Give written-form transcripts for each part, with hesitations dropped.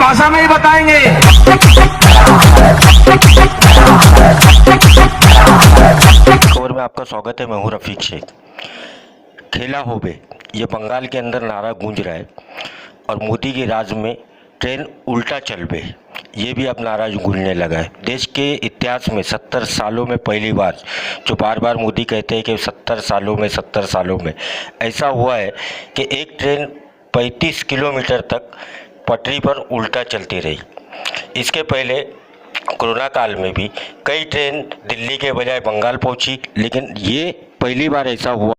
भाषा में ही बताएंगे। खबर में आपका स्वागत है। मैं हूं रफीक शेख। खेला होबे ये बंगाल के अंदर नारा गूंज रहा है और मोदी के राज में ट्रेन उल्टा चल बे ये भी अब नारा गूंजने लगा है। देश के इतिहास में 70 सालों में पहली बार, जो बार बार मोदी कहते हैं कि 70 सालों में ऐसा हुआ है कि एक ट्रेन 35 किलोमीटर तक पटरी पर उल्टा चलती रही। इसके पहले कोरोना काल में भी कई ट्रेन दिल्ली के बजाय बंगाल पहुंची, लेकिन ये पहली बार ऐसा हुआ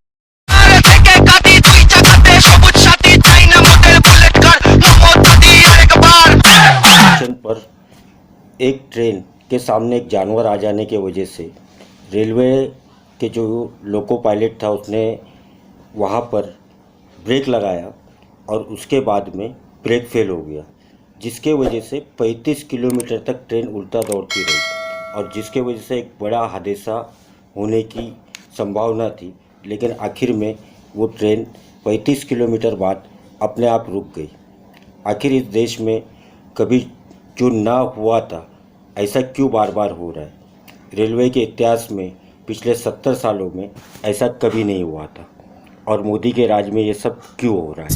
पर एक ट्रेन के सामने एक जानवर आ जाने की वजह से रेलवे के जो लोको पायलट था उसने वहाँ पर ब्रेक लगाया और उसके बाद में ब्रेक फेल हो गया, जिसके वजह से 35 किलोमीटर तक ट्रेन उल्टा दौड़ती रही और जिसके वजह से एक बड़ा हादसा होने की संभावना थी। लेकिन आखिर में वो ट्रेन 35 किलोमीटर बाद अपने आप रुक गई। आखिर इस देश में कभी जो ना हुआ था ऐसा क्यों बार बार हो रहा है? रेलवे के इतिहास में पिछले 70 सालों में ऐसा कभी नहीं हुआ था और मोदी के राज में ये सब क्यों हो रहा है?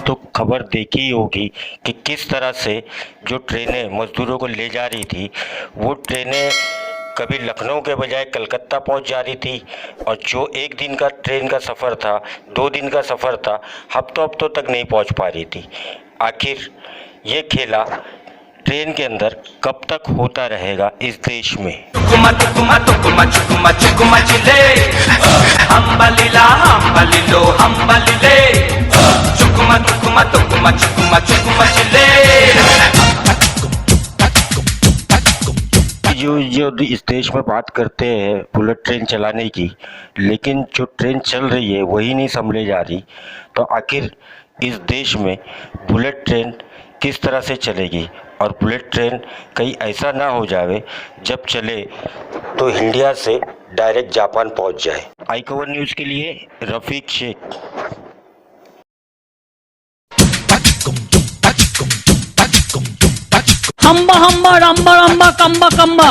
तो खबर देखी होगी कि किस तरह से जो ट्रेनें मजदूरों को ले जा रही थी वो ट्रेनें कभी लखनऊ के बजाय कलकत्ता पहुंच जा रही थी और जो एक दिन का ट्रेन का सफ़र था, 2 दिन का सफ़र था, हफ्तों तक नहीं पहुंच पा रही थी। आखिर ये खेला ट्रेन के अंदर कब तक होता रहेगा इस देश में? जो इस देश में बात करते हैं बुलेट ट्रेन चलाने की, लेकिन जो ट्रेन चल रही है वही नहीं संभले जा रही, तो आखिर इस देश में बुलेट ट्रेन किस तरह से चलेगी? और बुलेट ट्रेन कहीं ऐसा ना हो जावे जब चले तो इंडिया से डायरेक्ट जापान पहुंच जाए। आई खबर न्यूज़ के लिए रफीक शेख। हम्बा हम्बा रम्बा रम्बा कम्बा कम्बा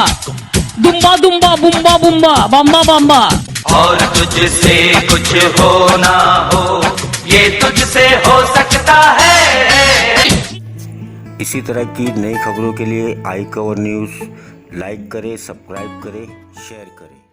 दुम्बा दुम्बा बुम्बा बुम्बा बम्बा बम्बा। और तुझसे कुछ हो ना हो ये तुझसे हो सकता है। इसी तरह की नई खबरों के लिए आई खबर न्यूज़ लाइक करें, सब्सक्राइब करें, शेयर करें।